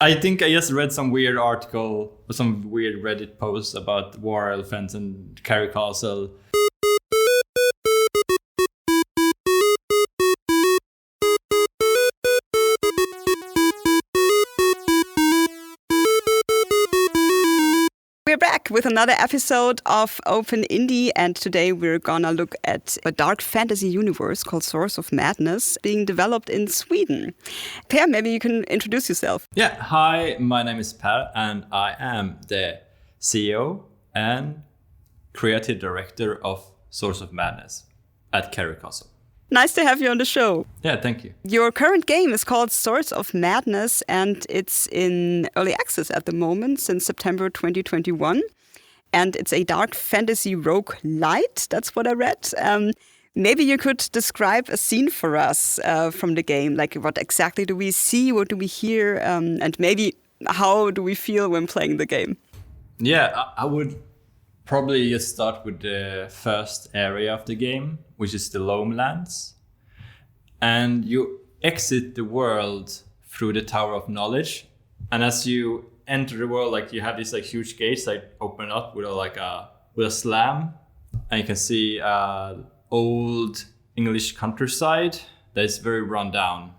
I think I just read some weird article or some weird Reddit post about war elephants and Carrie Castle. We're back with another episode of Open Indie, and today we're gonna look at a dark fantasy universe called Source of Madness being developed in Sweden. Per, maybe you can introduce yourself. Yeah, hi, my name is Per, and I am the CEO and creative director of Source of Madness at Carrie Castle. Nice to have you on the show. Yeah, thank you. Your current game is called Source of Madness, and it's in early access at the moment since September 2021. And it's a dark fantasy roguelite. That's what I read. Maybe you could describe a scene for us from the game. Like, what exactly do we see? What do we hear? And maybe how do we feel when playing the game? Yeah, I would probably just start with the first area of the game, which is the Loamlands. And you exit the world through the Tower of Knowledge. And as you enter the world, like you have these like huge gates that open up with a slam, and you can see old English countryside that is very run down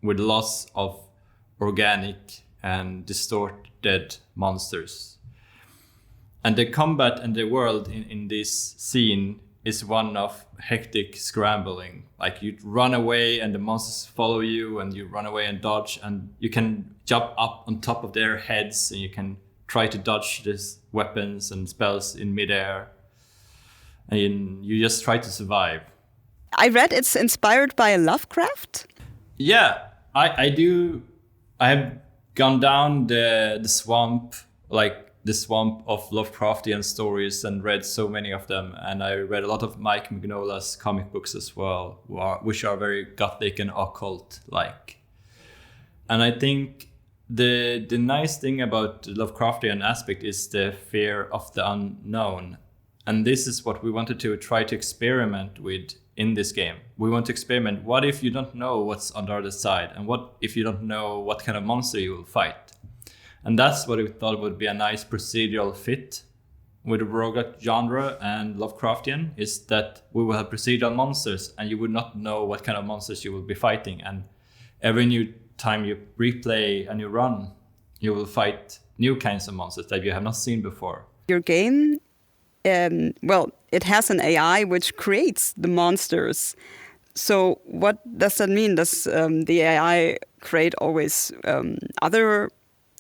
with lots of organic and distorted monsters. And the combat and the world in this scene is one of hectic scrambling. Like you run away and the monsters follow you, and you run away and dodge, and you can jump up on top of their heads and you can try to dodge these weapons and spells in midair. And you just try to survive. I read it's inspired by Lovecraft. Yeah, I do. I have gone down the swamp, like the swamp of Lovecraftian stories, and read so many of them. And I read a lot of Mike Mignola's comic books as well, which are very gothic and occult-like. And I think the nice thing about the Lovecraftian aspect is the fear of the unknown. And this is what we wanted to try to experiment with in this game. We want to experiment, what if you don't know what's on the other side? And what if you don't know what kind of monster you will fight? And that's what we thought would be a nice procedural fit with the roguelike genre and Lovecraftian, is that we will have procedural monsters and you would not know what kind of monsters you will be fighting. And every new time you replay a new run, you will fight new kinds of monsters that you have not seen before. Your game, it has an AI which creates the monsters. So what does that mean? Does the AI create always other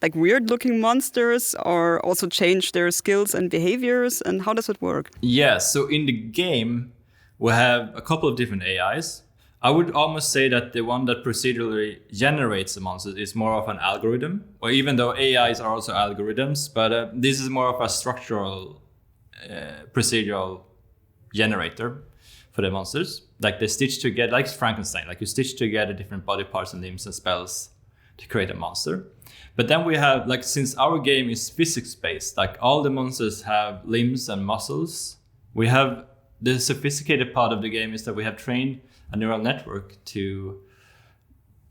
like weird looking monsters, or also change their skills and behaviors? And how does it work? Yeah, so in the game, we have a couple of different AIs. I would almost say that the one that procedurally generates the monsters is more of an algorithm, or even though AIs are also algorithms, but this is more of a structural procedural generator for the monsters. Like they stitch together, like Frankenstein, like you stitch together different body parts and limbs and spells to create a monster. But then we have, like, since our game is physics-based, like all the monsters have limbs and muscles, we have the sophisticated part of the game is that we have trained a neural network to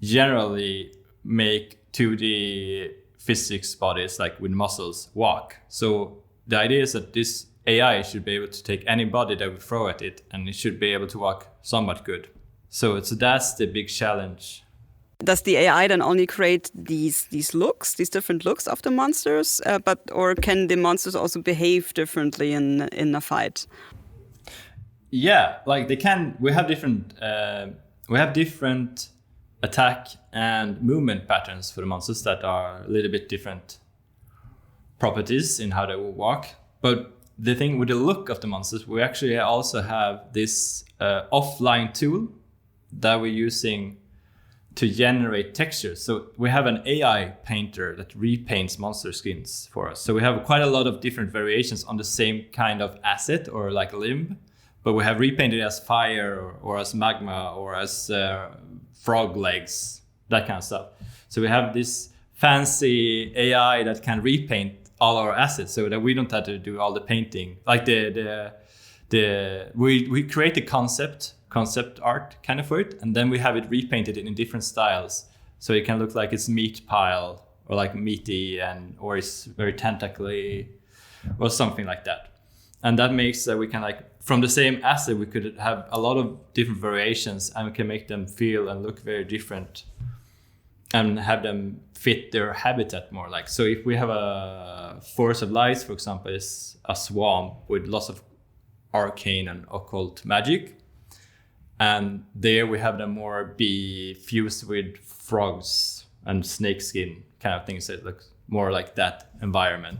generally make 2D physics bodies, like with muscles, walk. So the idea is that this AI should be able to take any body that we throw at it, and it should be able to walk somewhat good. So that's the big challenge. Does the AI then only create these different looks of the monsters, or can the monsters also behave differently in a fight? Yeah, like they can. We have different attack and movement patterns for the monsters that are a little bit different properties in how they will walk. But the thing with the look of the monsters, we actually also have this offline tool that we're using to generate textures. So we have an AI painter that repaints monster skins for us. So we have quite a lot of different variations on the same kind of asset or like limb, but we have repainted as fire or as magma or as frog legs, that kind of stuff. So we have this fancy AI that can repaint all our assets so that we don't have to do all the painting. Like we create the concept art kind of for it, and then we have it repainted in different styles, so it can look like it's meat pile or like meaty or is very tentacly or something like that. And that makes that we can like from the same asset we could have a lot of different variations, and we can make them feel and look very different and have them fit their habitat more. Like, so if we have a Forest of Lights, for example, is a swamp with lots of arcane and occult magic, and there we have them more be fused with frogs and snake skin kind of things that look more like that environment.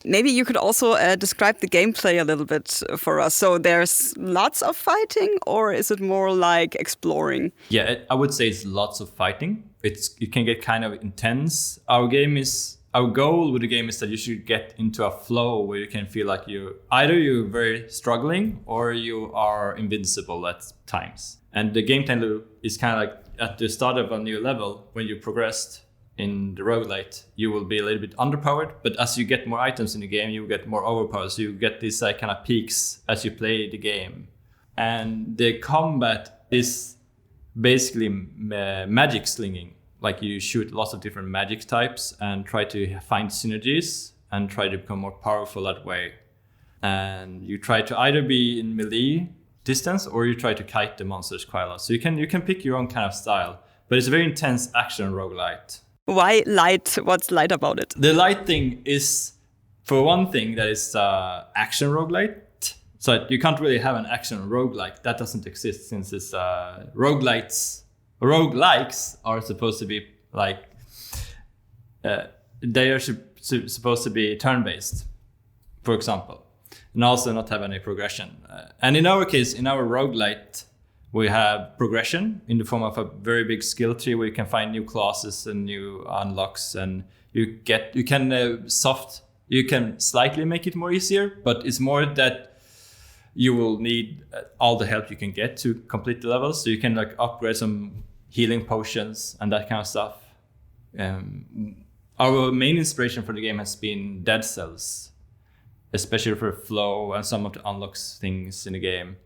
Maybe you could also describe the gameplay a little bit for us. So there's lots of fighting, or is it more like exploring? Yeah, I would say it's lots of fighting. It can get kind of intense. Our goal with the game is that you should get into a flow where you can feel like you're very struggling or you are invincible at times. And the gameplay loop is kind of like at the start of a new level, when you progressed in the roguelite, you will be a little bit underpowered, but as you get more items in the game, you get more overpowered. So you get these kind of peaks as you play the game. And the combat is basically magic slinging. Like you shoot lots of different magic types and try to find synergies and try to become more powerful that way. And you try to either be in melee distance or you try to kite the monsters quite a lot. So you can pick your own kind of style, but it's a very intense action roguelite. Why light? What's light about it? The light thing is, for one thing, that is action roguelite. So you can't really have an action roguelike. That doesn't exist, since it's roguelikes are supposed to be like they are supposed to be turn-based, for example, and also not have any progression. And in our case, in our roguelite, we have progression in the form of a very big skill tree where you can find new classes and new unlocks, and you can slightly make it more easier, but it's more that you will need all the help you can get to complete the levels. So you can like upgrade some healing potions and that kind of stuff. Our main inspiration for the game has been Dead Cells, especially for flow and some of the unlocks things in the game.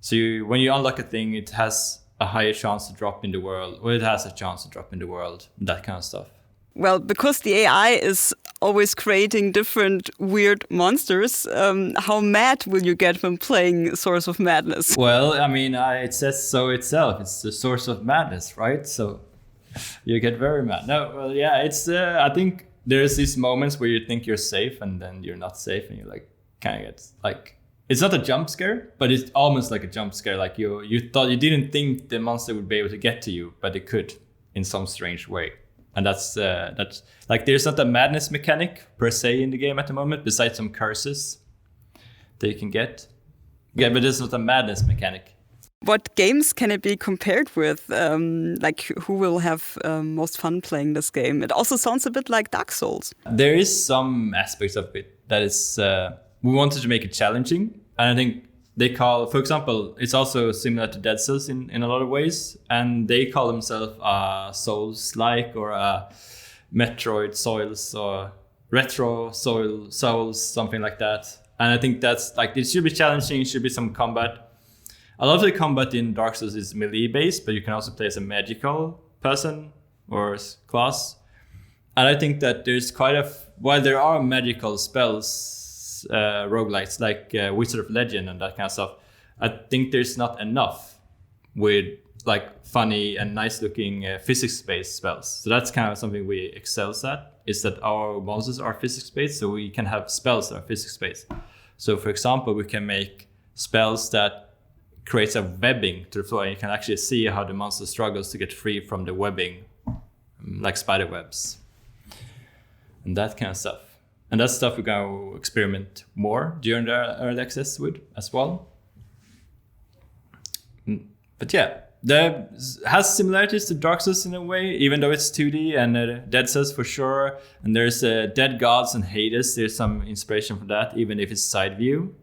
So when you unlock a thing, it has a higher chance to drop in the world, or it has a chance to drop in the world, that kind of stuff. Well, because the AI is always creating different weird monsters, how mad will you get when playing Source of Madness? Well, I mean, it says so itself. It's the source of madness, right? So you get very mad. No, well, yeah, it's. I think there's these moments where you think you're safe and then you're not safe, and you like kind of get like. It's not a jump scare, but it's almost like a jump scare. Like you didn't think the monster would be able to get to you, but it could in some strange way. And that's like there's not a madness mechanic per se in the game at the moment, besides some curses that you can get. Yeah, but there's not a madness mechanic. What games can it be compared with? Like who will have most fun playing this game? It also sounds a bit like Dark Souls. There is some aspects of it that is. We wanted to make it challenging, and I think they call, for example, it's also similar to Dead Cells in a lot of ways, and they call themselves Souls-like or Metroid Souls or Retro Souls, something like that. And I think that's like, it should be challenging, it should be some combat. A lot of the combat in Dark Souls is melee based, but you can also play as a magical person or class. And I think that there's while there are magical spells, roguelites like Wizard of Legend and that kind of stuff, I think there's not enough with like funny and nice looking physics-based spells. So that's kind of something we excel at, is that our monsters are physics-based, so we can have spells that are physics-based. So for example, we can make spells that creates a webbing to the floor, and you can actually see how the monster struggles to get free from the webbing, like spider webs and that kind of stuff. And that's stuff we're going to experiment more during the early access with as well. But yeah, there has similarities to Dark Souls in a way, even though it's 2D, and Dead Cells for sure. And there's Dead Gods and Hades. There's some inspiration from that, even if it's side view.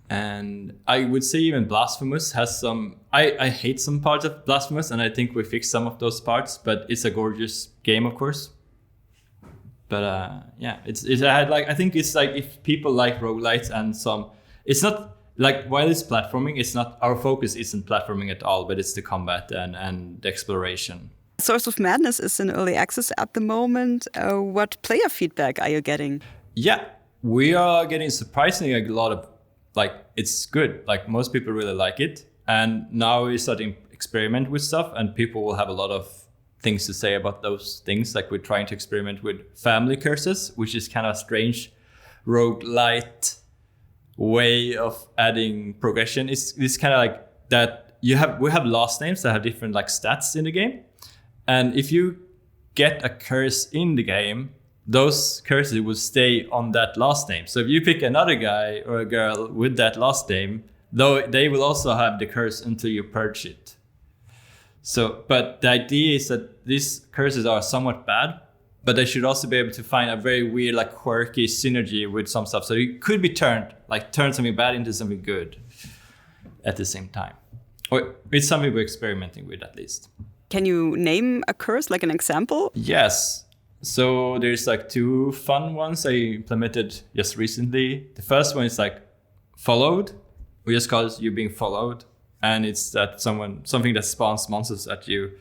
And I would say even Blasphemous has some. I hate some parts of Blasphemous, and I think we fixed some of those parts. But it's a gorgeous game, of course. But yeah, I think it's like if people like roguelites and some, it's not like while it's platforming, it's not our focus isn't platforming at all, but it's the combat and the exploration. Source of Madness is in early access at the moment. What player feedback are you getting? Yeah, we are getting surprisingly a lot of, like, it's good. Like, most people really like it. And now we're starting to experiment with stuff, and people will have a lot of things to say about those things. Like, we're trying to experiment with family curses, which is kind of strange roguelite way of adding progression. It's kind of like that we have last names that have different like stats in the game. And if you get a curse in the game, those curses will stay on that last name. So if you pick another guy or a girl with that last name, though they will also have the curse until you purge it. So, but the idea is that these curses are somewhat bad, but they should also be able to find a very weird, like quirky synergy with some stuff. So it could be turn something bad into something good at the same time. Or it's something we're experimenting with, at least. Can you name a curse, like an example? Yes. So there's like 2 fun ones I implemented just recently. The first one is like followed. We just call it you being followed. And it's that something that spawns monsters at you.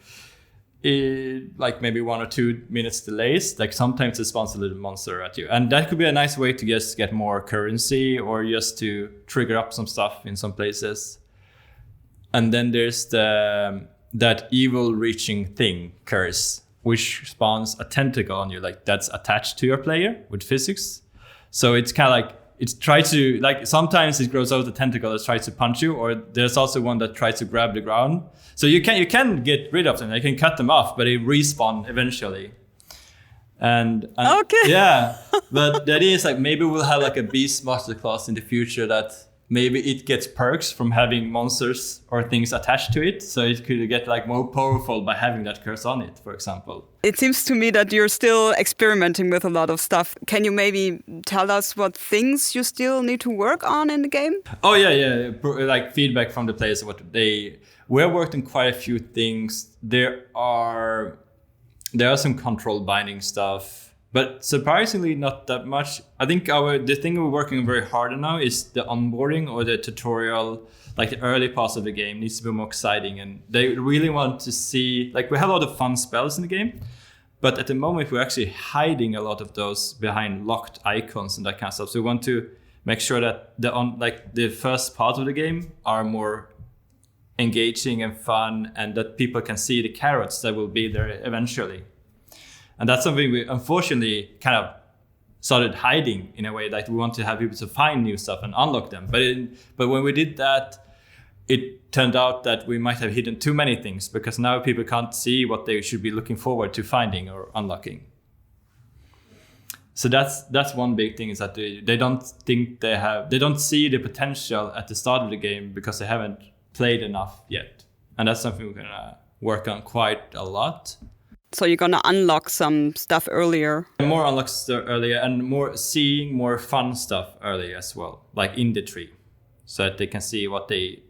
Like maybe 1 or 2 minutes delays. Like sometimes it spawns a little monster at you. And that could be a nice way to just get more currency or just to trigger up some stuff in some places. And then there's that evil reaching thing curse, which spawns a tentacle on you, like that's attached to your player with physics. So it's kind of like, it tries to, like sometimes it grows out the tentacle that tries to punch you, or there's also one that tries to grab the ground. So you can get rid of them, you can cut them off, but they respawn eventually. And okay. Yeah, but the idea is like maybe we'll have like a beast master class in the future that maybe it gets perks from having monsters or things attached to it. So it could get like more powerful by having that curse on it, for example. It seems to me that you're still experimenting with a lot of stuff. Can you maybe tell us what things you still need to work on in the game? Oh, yeah. Like feedback from the players. We're worked on quite a few things. There are some control binding stuff. But surprisingly, not that much. I think the thing we're working very hard on now is the onboarding or the tutorial, like the early parts of the game needs to be more exciting. And they really want to see, like we have a lot of fun spells in the game, but at the moment we're actually hiding a lot of those behind locked icons and that kind of stuff. So we want to make sure that the first part of the game are more engaging and fun, and that people can see the carrots that will be there eventually. And that's something we unfortunately kind of started hiding in a way. Like we want to have people to find new stuff and unlock them. But when we did that, it turned out that we might have hidden too many things, because now people can't see what they should be looking forward to finding or unlocking. So that's one big thing, is that they don't think they don't see the potential at the start of the game because they haven't played enough yet. And that's something we're gonna work on quite a lot. So you're gonna unlock some stuff earlier. More unlocks earlier, and more fun stuff earlier as well, like in the tree, so that they can see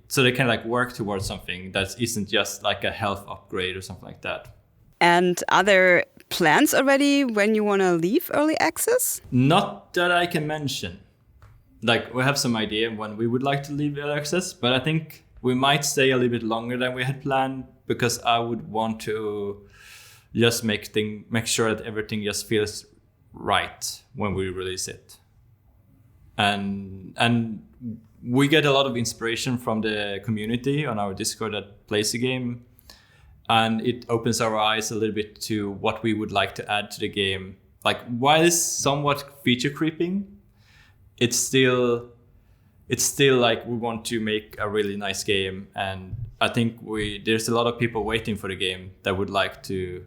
so they can like work towards something that isn't just like a health upgrade or something like that. And are there plans already when you wanna leave early access? Not that I can mention. Like we have some idea when we would like to leave early access, but I think we might stay a little bit longer than we had planned, because I would want to just make sure that everything just feels right when we release it. And we get a lot of inspiration from the community on our Discord that plays the game. And it opens our eyes a little bit to what we would like to add to the game. Like while it's somewhat feature creeping, it's still like we want to make a really nice game. And I think there's a lot of people waiting for the game that would like to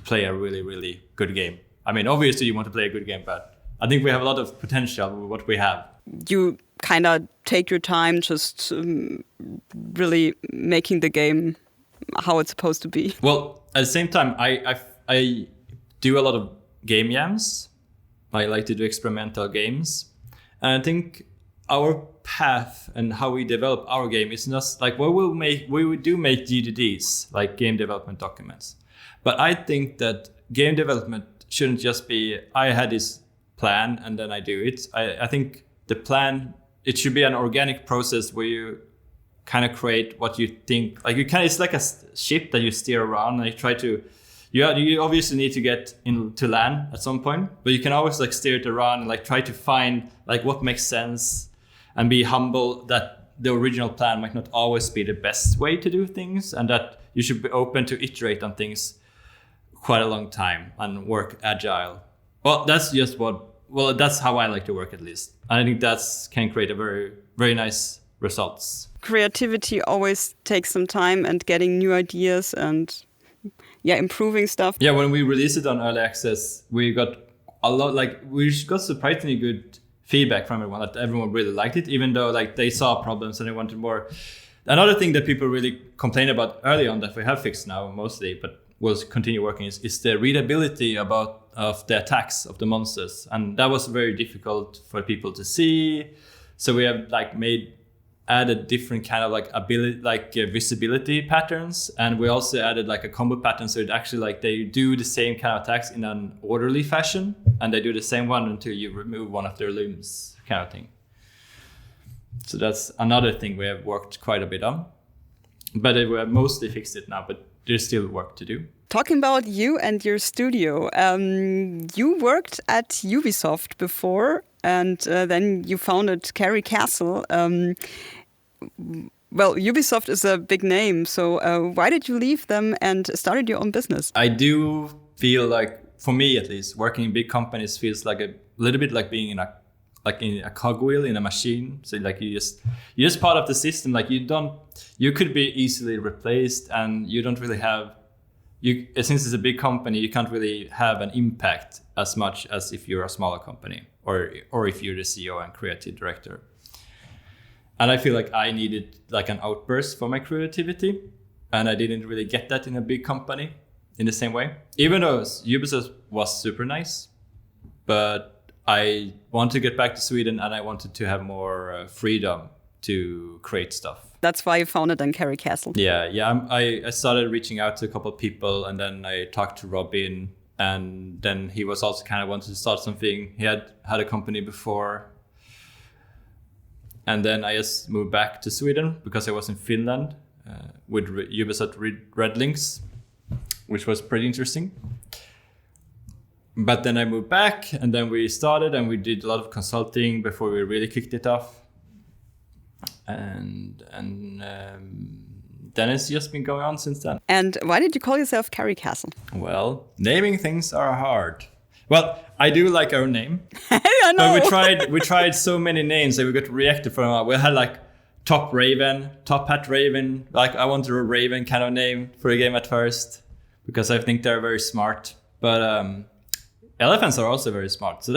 play a really, really good game. I mean, obviously you want to play a good game, but I think we have a lot of potential with what we have. You kind of take your time just really making the game how it's supposed to be. Well, at the same time, I do a lot of game jams. I like to do experimental games. And I think our path and how we develop our game is not like we do make GDDs, like game development documents. But I think that game development shouldn't just be, I had this plan and then I do it. I think the plan, it should be an organic process where you kind of create what you think. Like it's like a ship that you steer around, and you try to. You obviously need to get into land at some point, but you can always like steer it around and like try to find like what makes sense, and be humble that the original plan might not always be the best way to do things, and that you should be open to iterate on things quite a long time and work agile. Well, that's how I like to work, at least. And I think that's can create a very, very nice results. Creativity always takes some time, and getting new ideas and improving stuff. Yeah, when we released it on early access, we got a lot, like we got surprisingly good feedback from everyone, that everyone really liked it, even though like they saw problems and they wanted more. Another thing that people really complained about early on that we have fixed now mostly, but will continue working, is the readability of the attacks of the monsters. And that was very difficult for people to see. So we have like added different kind of like ability, like visibility patterns. And we also added like a combo pattern. So it actually like they do the same kind of attacks in an orderly fashion. And they do the same one until you remove one of their limbs, kind of thing. So that's another thing we have worked quite a bit on. But we have mostly fixed it now, but there's still work to do. Talking about you and your studio, you worked at Ubisoft before, and then you founded Carrie Castle. Well, Ubisoft is a big name, so why did you leave them and started your own business? I do feel like, for me at least, working in big companies feels like a little bit like being in a cogwheel in a machine. So like you're just part of the system. Like you could be easily replaced, and you don't really have. Since it's a big company, you can't really have an impact as much as if you're a smaller company, or if you're the CEO and creative director. And I feel like I needed like an outburst for my creativity, and I didn't really get that in a big company in the same way. Even though Ubisoft was super nice, but I want to get back to Sweden, and I wanted to have more freedom to create stuff. That's why you founded then Carrie Castle. Yeah. I started reaching out to a couple of people, and then I talked to Robin, and then he was also kind of wanted to start something. He had a company before. And then I just moved back to Sweden because I was in Finland with Ubisoft Red Links, which was pretty interesting. But then I moved back, and then we started, and we did a lot of consulting before we really kicked it off. And then it's just been going on since then. And why did you call yourself Carrie Castle? Well, naming things are hard. Well, I do like our name. I know. But we tried so many names that we got rejected from. We had like Top Hat Raven. Like I wanted a Raven kind of name for a game at first, because I think they're very smart. But elephants are also very smart. So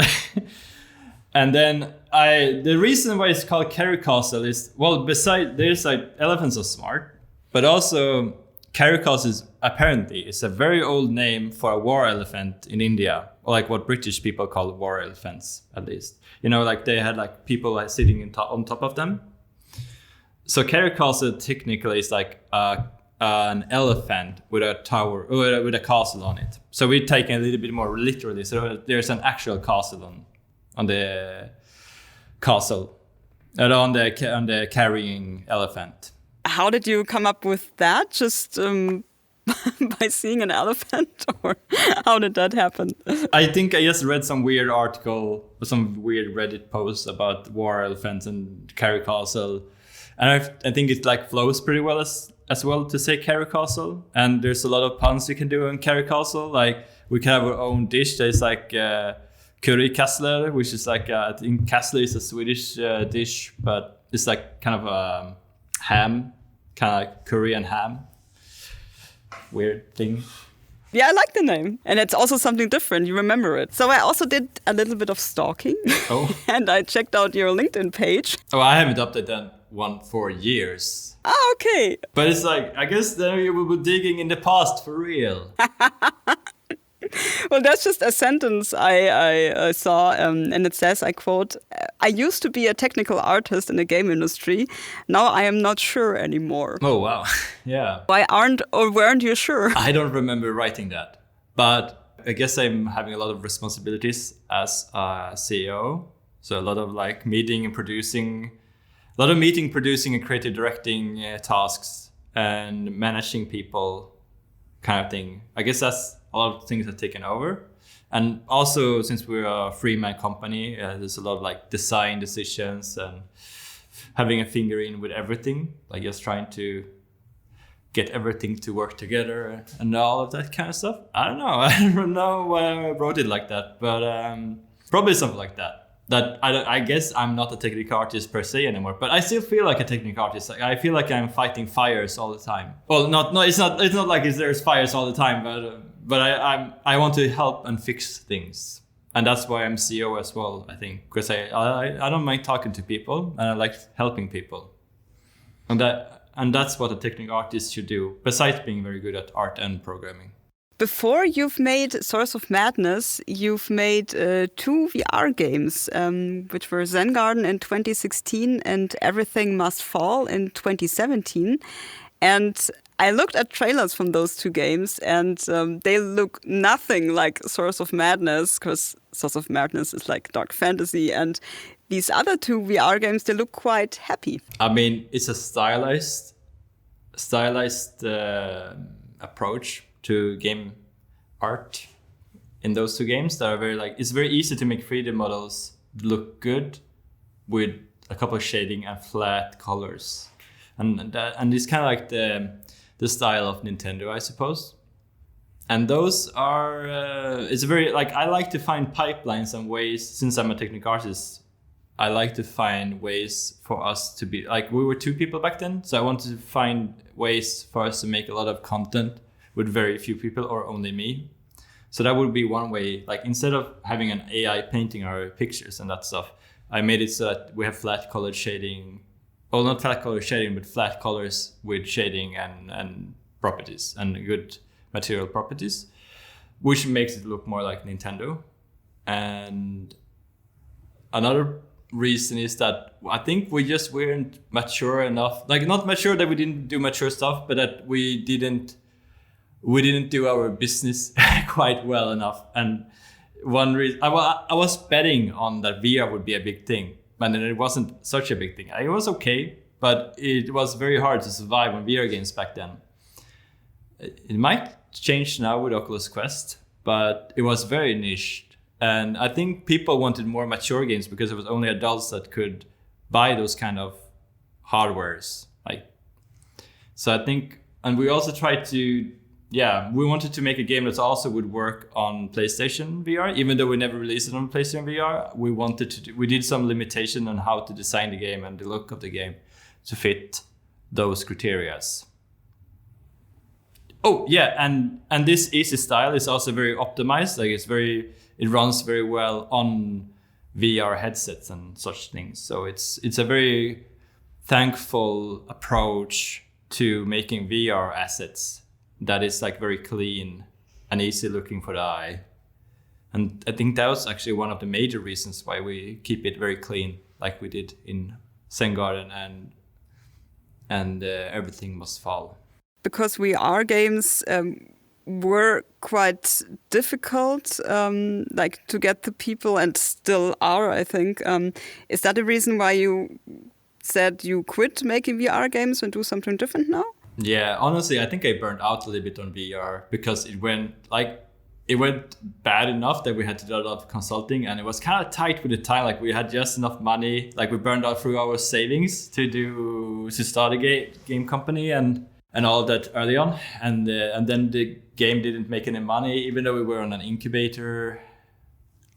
and then the reason why it's called Carrie Castle is, well, there's like elephants are smart, but also Carrie Castle is a very old name for a war elephant in India, or like what British people call war elephants, at least. You know, like they had like people like sitting on top of them. So Carrie Castle technically is like an elephant with a tower, or with a castle on it. So we're taking a little bit more literally. So there's an actual castle on the castle, on the carrying elephant. How did you come up with that? Just by seeing an elephant, or how did that happen? I think I just read some weird article or some weird Reddit post about war elephants and Carrie Castle, and I think it like flows pretty well as well to say Carrie Castle. And there's a lot of puns you can do on Carrie Castle. Like we can have our own dish. There's like curry kassler, which is like I think kassler is a Swedish dish, but it's like kind of a ham, kind of like curry and ham. Weird thing. Yeah, I like the name. And it's also something different. You remember it. So I also did a little bit of stalking. Oh. And I checked out your LinkedIn page. Oh, I haven't updated that one for years. Ah, okay. But it's like, I guess then you will be digging in the past for real. Well, that's just a sentence I saw, and it says, I quote, "I used to be a technical artist in the game industry. Now I am not sure anymore." Oh, wow. Yeah. Why weren't you sure? I don't remember writing that. But I guess I'm having a lot of responsibilities as a CEO. So a lot of like meeting and producing, lot of meeting, producing, and creative directing tasks and managing people, kind of thing. I guess that's a lot of things have taken over. And also, since we're a three-man company, there's a lot of like design decisions and having a finger in with everything, like just trying to get everything to work together and all of that kind of stuff. I don't know. I don't know why I wrote it like that, but probably something like that. I guess I'm not a technical artist per se anymore, but I still feel like a technical artist. Like, I feel like I'm fighting fires all the time. Well, it's not like there's fires all the time, but I want to help and fix things. And that's why I'm CEO as well, I think, because I don't mind talking to people and I like helping people. And that's what a technical artist should do, besides being very good at art and programming. Before you've made Source of Madness, you've made 2 VR games, which were Zen Garden in 2016 and Everything Must Fall in 2017. And I looked at trailers from those 2 games, and they look nothing like Source of Madness, because Source of Madness is like dark fantasy. And these other 2 VR games, they look quite happy. I mean, it's a stylized approach to game art in those 2 games that are very like, it's very easy to make 3D models look good with a couple of shading and flat colors. And it's kind of like the style of Nintendo, I suppose. And those are, it's very, like, I like to find pipelines and ways, since I'm a technical artist, I like to find ways for us to be, like, we were 2 people back then. So I wanted to find ways for us to make a lot of content with very few people or only me. So that would be one way, like, instead of having an AI painting our pictures and that stuff, I made it so that we have flat colored shading. Well, not flat color shading, but flat colors with shading and properties and good material properties, which makes it look more like Nintendo. And another reason is that I think we just weren't mature enough, like not mature that we didn't do mature stuff, but that we didn't do our business quite well enough. And one reason, I was betting on that VR would be a big thing. And then it wasn't such a big thing. It was okay, but it was very hard to survive on VR games back then. It might change now with Oculus Quest, but it was very niched. And I think people wanted more mature games because it was only adults that could buy those kind of hardwares. So I think, and we also tried to, we wanted to make a game that also would work on PlayStation VR, even though we never released it on PlayStation VR. We did some limitation on how to design the game and the look of the game to fit those criterias. Oh yeah, and this easy style is also very optimized. Like it runs very well on VR headsets and such things. So it's a very thankful approach to making VR assets that is like very clean and easy looking for the eye. And I think that was actually one of the major reasons why we keep it very clean, like we did in Zen Garden and Everything Must Fall. Because VR games were quite difficult, like to get the people, and still are, I think. Is that the reason why you said you quit making VR games and do something different now? Yeah, honestly, I think I burned out a little bit on VR because it went bad enough that we had to do a lot of consulting, and it was kind of tight with the time. Like we had just enough money, like we burned out through our savings to start a game company and all of that early on, and then the game didn't make any money, even though we were on an incubator.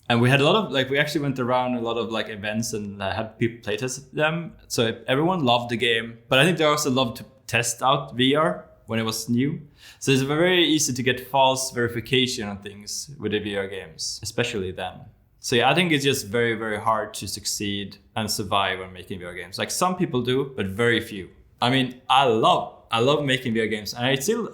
And we had a lot of we actually went around a lot of events and had people playtest them. So everyone loved the game, but I think they also loved to test out VR when it was new. So it's very easy to get false verification on things with the VR games, especially then. So yeah, I think it's just very, very hard to succeed and survive when making VR games. Like some people do, but very few. I mean, I love making VR games, and I still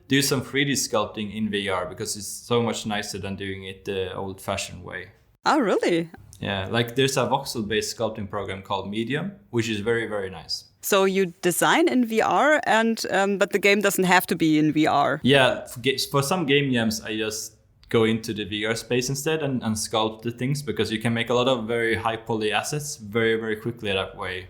do some 3D sculpting in VR because it's so much nicer than doing it the old-fashioned way. Oh, really? Yeah, like there's a voxel-based sculpting program called Medium, which is very, very nice. So you design in VR, and but the game doesn't have to be in VR. Yeah, for some game jams, I just go into the VR space instead and sculpt the things, because you can make a lot of very high poly assets very, very quickly that way.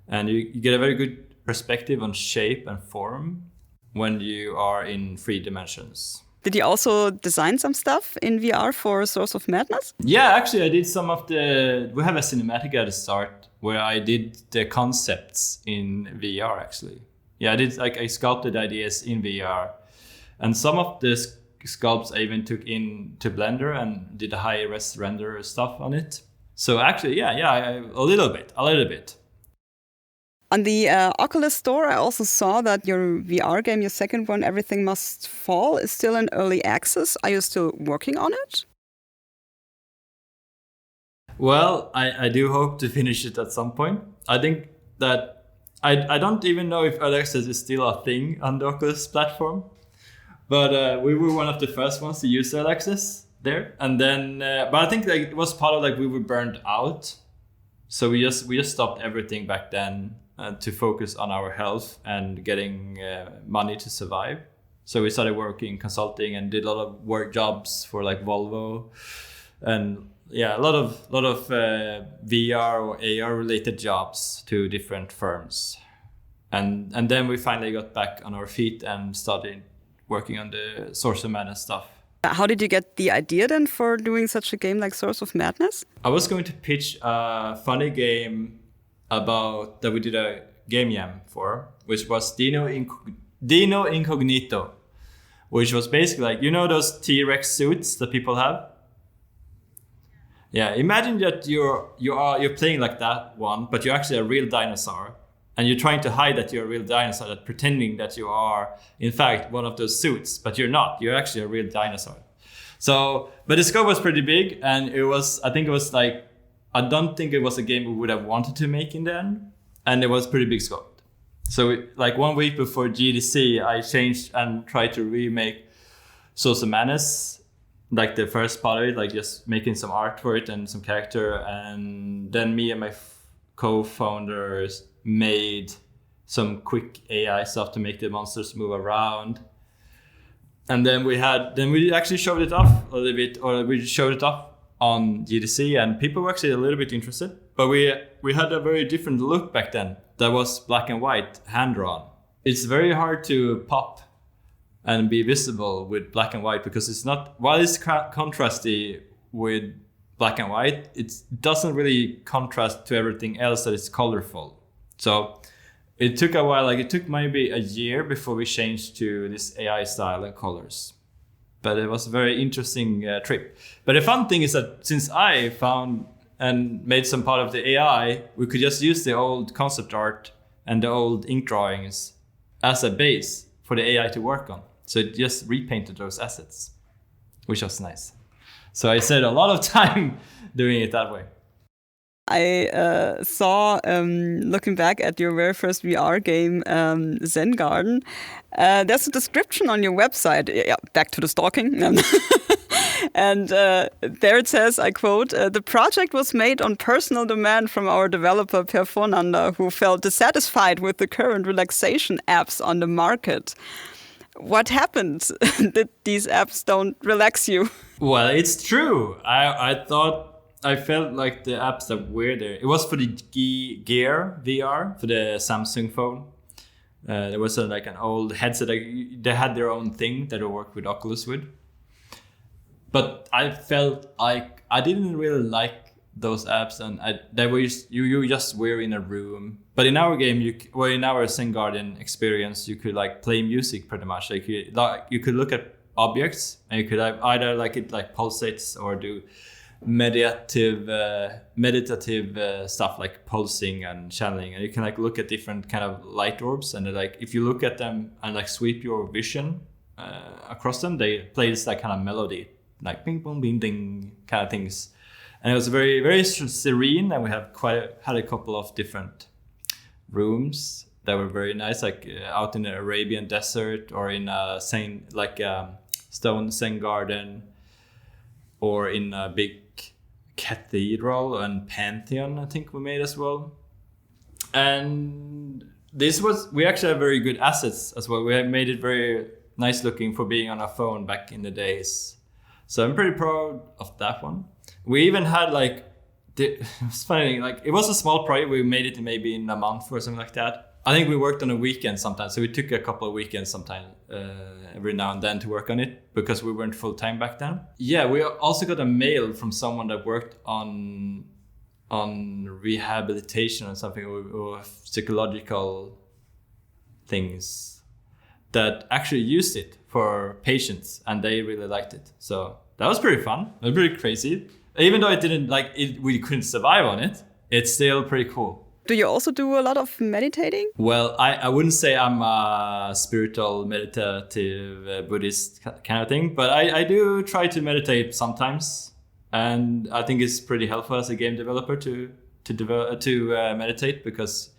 And you get a very good perspective on shape and form when you are in 3 dimensions. Did you also design some stuff in VR for Source of Madness? Yeah, actually I did some of we have a cinematic at the start where I did the concepts in VR actually. Yeah, I sculpted ideas in VR. And some of the sculpts I even took into Blender and did a high-res render stuff on it. So actually, a little bit. On the Oculus Store, I also saw that your VR game, your second one, Everything Must Fall, is still in early access. Are you still working on it? Well, I do hope to finish it at some point. I think that I don't even know if early access is still a thing on the Oculus platform. But we were one of the first ones to use early access there. And then, but I think it was part of we were burned out. So we just stopped everything back then to focus on our health and getting money to survive. So we started working consulting and did a lot of work jobs for Volvo, and a lot of VR or AR related jobs to different firms. And then we finally got back on our feet and started working on the Source of Madness stuff. How did you get the idea then for doing such a game like Source of Madness? I was going to pitch a funny game that we did a game jam for, which was Dino Incognito, which was basically those T-Rex suits that people have. Yeah, imagine that you're playing like that one, but you're actually a real dinosaur, and you're trying to hide that you're a real dinosaur, that pretending that you are in fact one of those suits, but you're not. You're actually a real dinosaur. So, but the scope was pretty big, and I don't think it was a game we would have wanted to make in the end, and it was pretty big scope. So 1 week before GDC, I changed and tried to remake Source of Madness, the first part of it, just making some art for it and some character. And then me and my co-founders made some quick AI stuff to make the monsters move around. And then we actually showed it off a little bit, or we showed it off on GDC, and people were actually a little bit interested. But we had a very different look back then. That was black and white, hand drawn. It's very hard to pop and be visible with black and white, because it's not, while it's contrasty with black and white, it doesn't really contrast to everything else that is colorful. So it took a while, it took maybe a year before we changed to this AI style and colors. But it was a very interesting trip. But the fun thing is that since I found and made some part of the AI, we could just use the old concept art and the old ink drawings as a base for the AI to work on. So it just repainted those assets, which was nice. So I saved a lot of time doing it that way. I saw, looking back at your very first VR game, Zen Garden, there's a description on your website. Yeah, back to the stalking. And there it says, I quote, "The project was made on personal demand from our developer, Fornander, who felt dissatisfied with the current relaxation apps on the market." What happened that these apps don't relax you? Well, it's true. I felt like the apps that were there, it was for the Gear VR, for the Samsung phone. There was an old headset. They had their own thing that I worked with Oculus with. But I felt like I didn't really like those apps, and you just were in a room. But in our game, in our Zen Garden experience, you could play music pretty much. You could look at objects, and you could either it pulsates or do meditative stuff like pulsing and channeling, and you can look at different kind of light orbs, and if you look at them and sweep your vision across them, they play this kind of melody, ping pong bing ding kind of things. And it was very, very serene, and we had a couple of different rooms that were very nice, out in the Arabian desert, or in a stone Zen garden, or in a big cathedral and pantheon, I think we made as well. And we actually have very good assets as well. We have made it very nice looking for being on a phone back in the days. So I'm pretty proud of that one. We even had like, it's funny, like it was a small project. We made it maybe in a month or something like that. I think we worked on a weekend sometimes. So we took a couple of weekends sometime every now and then to work on it because we weren't full time back then. Yeah, we also got a mail from someone that worked on rehabilitation or something, or psychological things that actually used it for patients, and they really liked it. So that was pretty fun. It was pretty crazy. Even though it didn't like it, we couldn't survive on it. It's still pretty cool. Do you also do a lot of meditating? Well, I wouldn't say I'm a spiritual, meditative, Buddhist kind of thing, but I do try to meditate sometimes, and I think it's pretty helpful as a game developer to meditate, because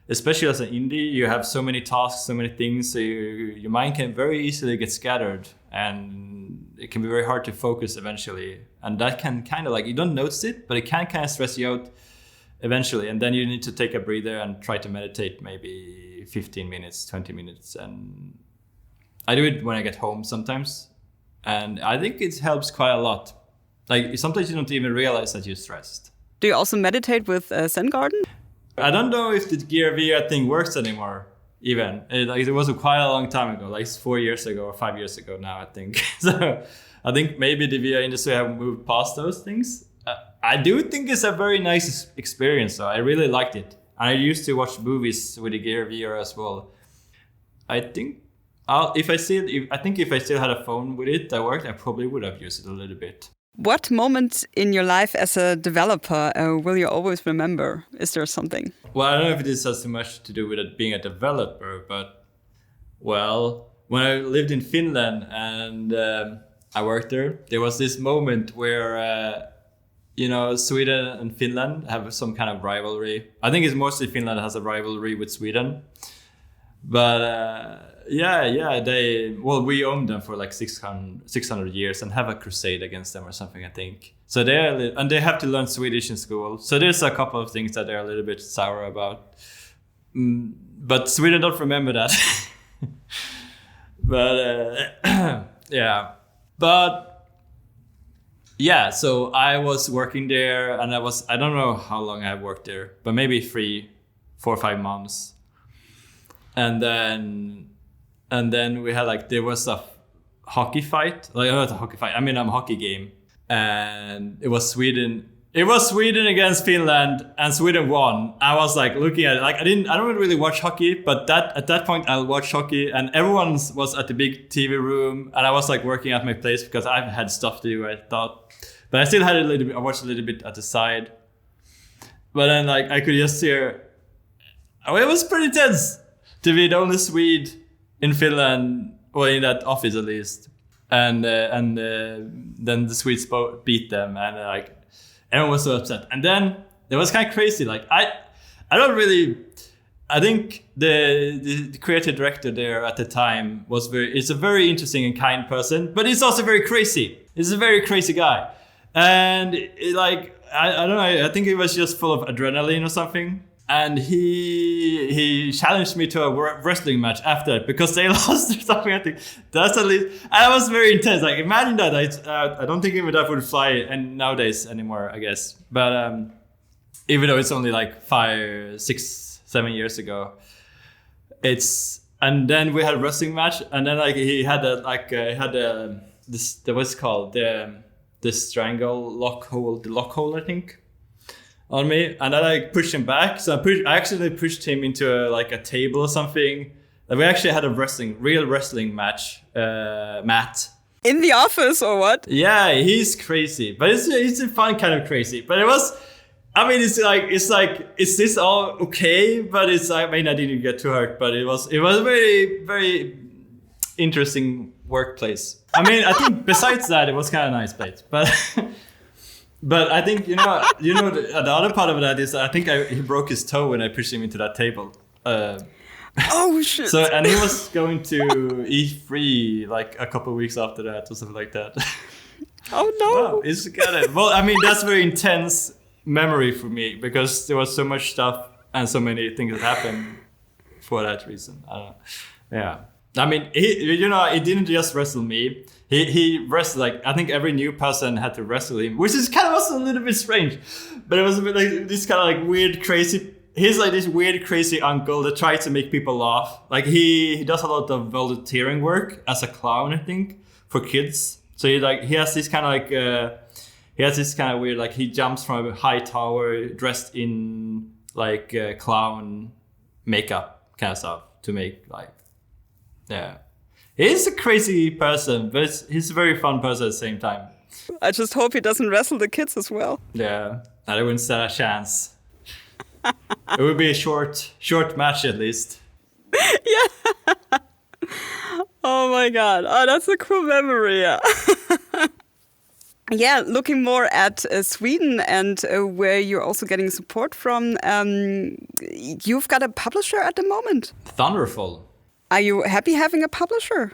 especially as an indie, you have so many tasks, so many things, so your mind can very easily get scattered, and it can be very hard to focus eventually, and that can kind of like, you don't notice it, but it can kind of stress you out eventually, and then you need to take a breather and try to meditate maybe 15 minutes, 20 minutes. And I do it when I get home sometimes, and I think it helps quite a lot. Like sometimes you don't even realize that you're stressed. Do you also meditate with Zen Garden? I don't know if the Gear VR thing works anymore even. It was quite a long time ago, like 4 years ago or 5 years ago now, I think. So I think maybe the VR industry have moved past those things. I do think it's a very nice experience, though. I really liked it. I used to watch movies with the Gear VR as well. I think if I still had a phone with it that worked, I probably would have used it a little bit. What moment in your life as a developer will you always remember? Is there something? Well, I don't know if this has too much to do with it being a developer, but well, when I lived in Finland and I worked there was this moment where Sweden and Finland have some kind of rivalry. I think it's mostly Finland that has a rivalry with Sweden. But we owned them for like 600 years and have a crusade against them or something, I think. So they have to learn Swedish in school. So there's a couple of things that they're a little bit sour about. But Sweden don't remember that. But yeah. But yeah, so I was working there, and I don't know how long I worked there, but maybe 3, 4, 5 months. And then we had there was a hockey fight, like not a hockey fight, I mean a hockey game. And it was Sweden against Finland, and Sweden won. I was like looking at it, like I don't really watch hockey, but at that point I'll watch hockey, and everyone was at the big TV room, and I was like working at my place because I had stuff to do, I thought. But I still had I watched a little bit at the side. But then like I could just hear, it was pretty tense to be the only Swede in Finland, or in that office at least. And then the Swedes beat them, and everyone was so upset. And then it was kind of crazy. Like I think the creative director there at the time is a very interesting and kind person, but he's also very crazy. He's a very crazy guy. And I don't know, I think he was just full of adrenaline or something. And he challenged me to a wrestling match after that because they lost or something. I think that's at least. And it was very intense. Like imagine that. I don't think even that would fly nowadays anymore, I guess. But even though it's only like 5, 6, 7 years ago, and then we had a wrestling match, and then he had what's it called, the strangle lock hold, I think, on me, and I pushed him back. So I actually pushed him into a table or something. And we actually had a real wrestling match, Matt. In the office or what? Yeah, he's crazy, but it's a fun kind of crazy. But it was, I mean, is this all okay? But I didn't get too hurt, but it was a very, very interesting workplace. I mean, I think besides that, it was kind of a nice place, but. But I think the other part of that is I think he broke his toe when I pushed him into that table. Oh shit! So and he was going to E3 like a couple of weeks after that or something like that. Oh no! Wow, it's kind of, well, I mean that's very intense memory for me because there was so much stuff and so many things that happened for that reason. I don't know. Yeah. I mean, he didn't just wrestle me. He wrestled, like, I think every new person had to wrestle him, which is kind of also a little bit strange. But it was a bit like this kind of like weird, crazy. He's like this weird, crazy uncle that tries to make people laugh. Like he does a lot of volunteering work as a clown, I think, for kids. So he has this kind of like weird, like he jumps from a high tower dressed in like clown makeup kind of stuff to make like, yeah. He's a crazy person, but he's a very fun person at the same time. I just hope he doesn't wrestle the kids as well. Yeah, I wouldn't stand a chance. It would be a short match at least. Yeah. Oh my God. Oh, that's a cool memory. Yeah. Yeah, looking more at Sweden and where you're also getting support from, you've got a publisher at the moment. Thunderful. Are you happy having a publisher?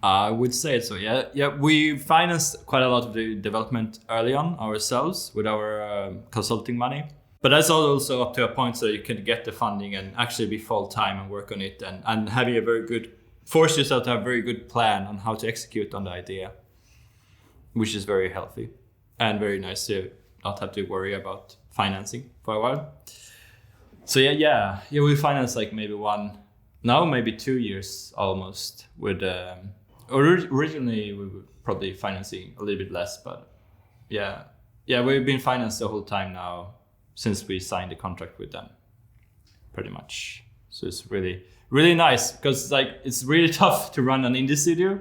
I would say so, yeah. Yeah, we financed quite a lot of the development early on ourselves with our consulting money. But that's also up to a point so you can get the funding and actually be full-time and work on it and having force yourself to have a very good plan on how to execute on the idea, which is very healthy and very nice to not have to worry about financing for a while. So yeah, we financed like maybe 2 years almost with, originally we were probably financing a little bit less, but yeah, we've been financed the whole time now since we signed the contract with them, pretty much. So it's really, really nice because like it's really tough to run an indie studio.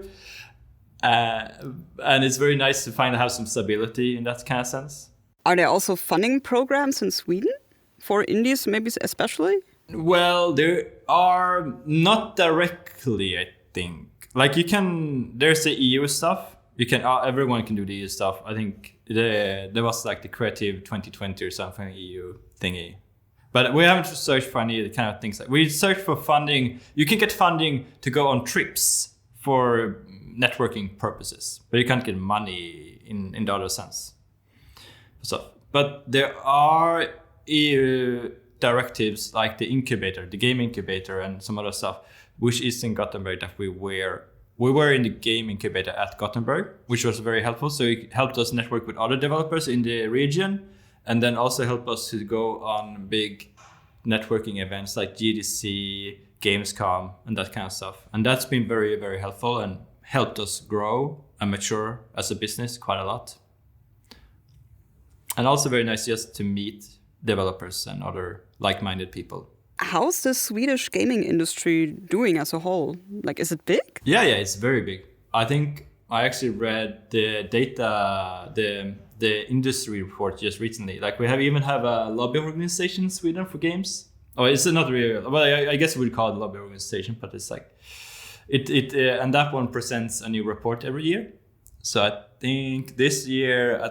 And it's very nice to have some stability in that kind of sense. Are there also funding programs in Sweden for indies, maybe especially? Well, there are not directly, I think. Like there's the EU stuff. Everyone can do the EU stuff. I think there was like the Creative 2020 or something EU thingy. But we haven't searched for any kind of things. Like we searched for funding. You can get funding to go on trips for networking purposes, but you can't get money in the other sense. So, but there are EU directives like the incubator, the game incubator, and some other stuff, which is in Gothenburg that we were in the game incubator at Gothenburg, which was very helpful. So it helped us network with other developers in the region, and then also helped us to go on big networking events like GDC, Gamescom, and that kind of stuff. And that's been very, very helpful and helped us grow and mature as a business quite a lot. And also very nice just to meet developers and other like-minded people. How's the Swedish gaming industry doing as a whole? Like, is it big? Yeah, it's very big. I think I actually read the data, the industry report just recently. Like we even have a lobby organization in Sweden for games. Oh, it's not really, well, I guess we would call it a lobby organization, but it's like, and that one presents a new report every year. So I think this year, I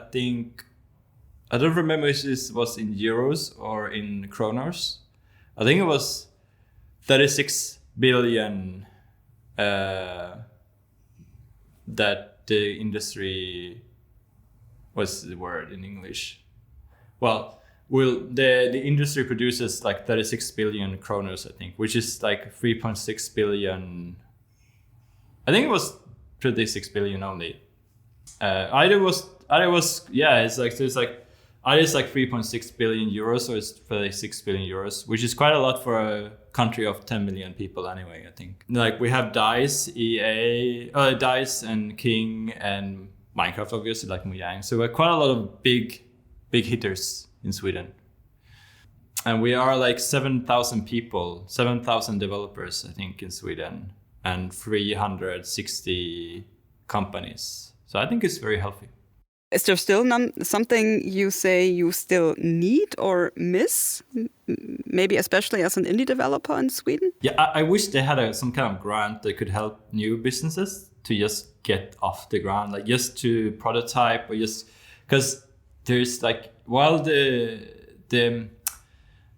don't remember if this was in euros or in kronors. I think it was 36 billion that the industry, what's the word in English? Well, the industry produces like 36 billion kronors, I think, which is like 3.6 billion. I think it was 36 billion only. Either was it's like either it's like 3.6 billion euros or it's 36 billion euros, which is quite a lot for a country of 10 million people anyway, I think. Like we have DICE and King and Minecraft, obviously, like Mojang. So we're quite a lot of big hitters in Sweden. And we are like 7,000 people, 7,000 developers, I think, in Sweden, and 360 companies. So I think it's very healthy. Is there still something you say you still need or miss? Maybe especially as an indie developer in Sweden? Yeah, I wish they had some kind of grant that could help new businesses to just get off the ground, like just to prototype or just because there's like, while the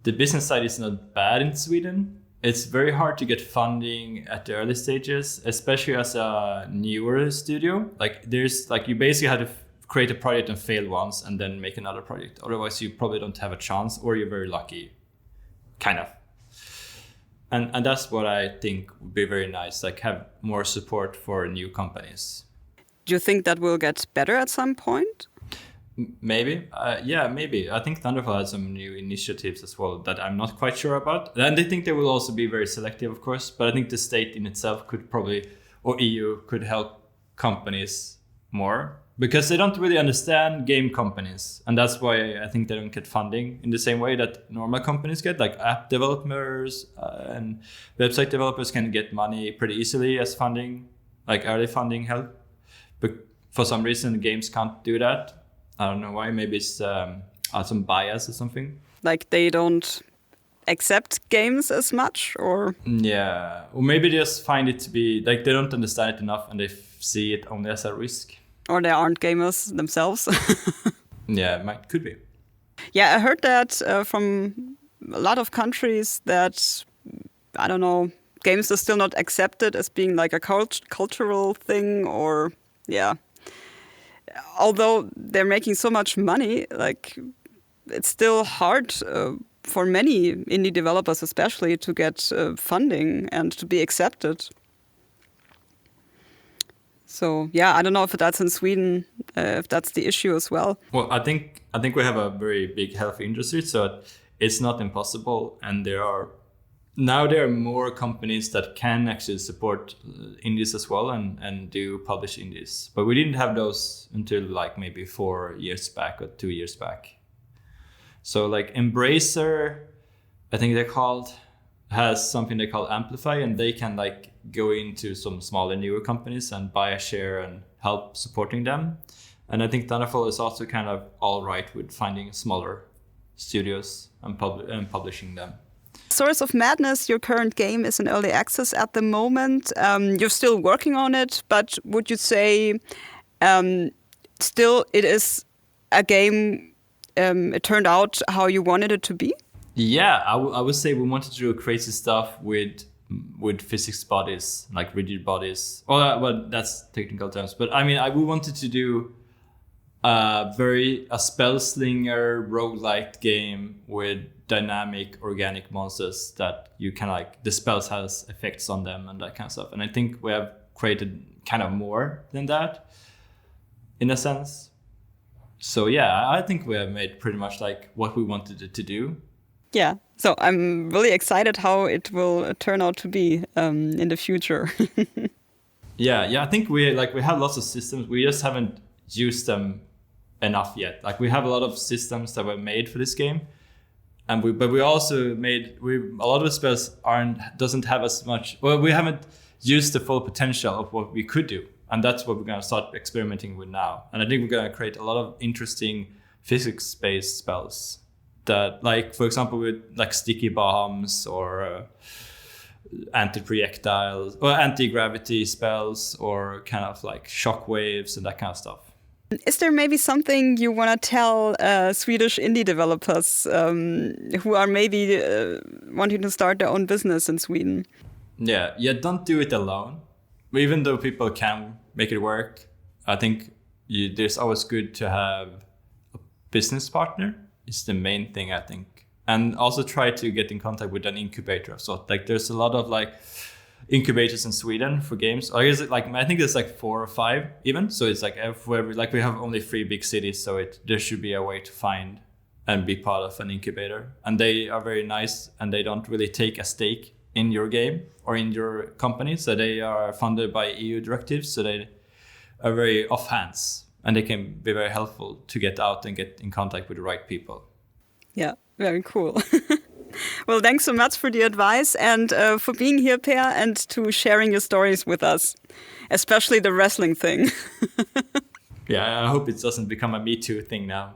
business side is not bad in Sweden, it's very hard to get funding at the early stages, especially as a newer studio. Like there's like, you basically have to create a project and fail once and then make another project. Otherwise you probably don't have a chance, or you're very lucky, kind of. And that's what I think would be very nice, like have more support for new companies. Do you think that will get better at some point? Maybe. Yeah, maybe. I think Thunderful has some new initiatives as well that I'm not quite sure about. And I think they will also be very selective, of course. But I think the state in itself could probably, or EU could help companies more because they don't really understand game companies. And that's why I think they don't get funding in the same way that normal companies get. Like app developers and website developers can get money pretty easily as funding, like early funding help. But for some reason, games can't do that. I don't know why. Maybe it's some bias or something. Like they don't accept games as much, or? Yeah. Or maybe they just find it to be, like they don't understand it enough and they see it only as a risk. Or they aren't gamers themselves. Yeah, could be. Yeah, I heard that from a lot of countries that, I don't know, games are still not accepted as being like a cultural thing or, yeah. Although they're making so much money, like it's still hard for many indie developers especially to get funding and to be accepted. So yeah, I don't know if that's in Sweden, if that's the issue as well. Well, I think we have a very big healthy industry, so it's not impossible. And there are more companies that can actually support indies as well and do publish indies. But we didn't have those until like maybe 4 years back or 2 years back. So like Embracer, I think they're called, has something they call Amplify, and they can like go into some smaller, newer companies and buy a share and help supporting them. And I think Thunderful is also kind of all right with finding smaller studios and publishing them. Source of Madness, your current game, is in early access at the moment. You're still working on it, but would you say still it is a game, it turned out how you wanted it to be? Yeah, I would say we wanted to do crazy stuff with physics bodies, like rigid bodies. Well, that's technical terms. But I mean, we wanted to do a spell slinger roguelike game with dynamic organic monsters that you can like, the spells has effects on them and that kind of stuff. And I think we have created kind of more than that in a sense. So yeah, I think we have made pretty much like what we wanted it to do. Yeah, so I'm really excited how it will turn out to be in the future. Yeah, I think we have lots of systems. We just haven't used them enough yet. Like we have a lot of systems that were made for this game, but we also made a lot of the spells doesn't have as much. Well, we haven't used the full potential of what we could do, and that's what we're going to start experimenting with now. And I think we're going to create a lot of interesting physics-based spells. That, like, for example, with like sticky bombs or anti-projectiles or anti-gravity spells or kind of like shock waves and that kind of stuff. Is there maybe something you want to tell Swedish indie developers who are maybe wanting to start their own business in Sweden? Yeah, don't do it alone. Even though people can make it work, I think there's always good to have a business partner. Is the main thing, I think. And also try to get in contact with an incubator. So like there's a lot of like incubators in Sweden for games. Or is it like, I think there's like 4 or 5 even. So it's like we have only 3 big cities. So there should be a way to find and be part of an incubator. And they are very nice and they don't really take a stake in your game or in your company. So they are funded by EU directives. So they are very off hands. And they can be very helpful to get out and get in contact with the right people. Yeah, very cool. Well, thanks so much for the advice and for being here, Per, and to sharing your stories with us, especially the wrestling thing. Yeah, I hope it doesn't become a Me Too thing now.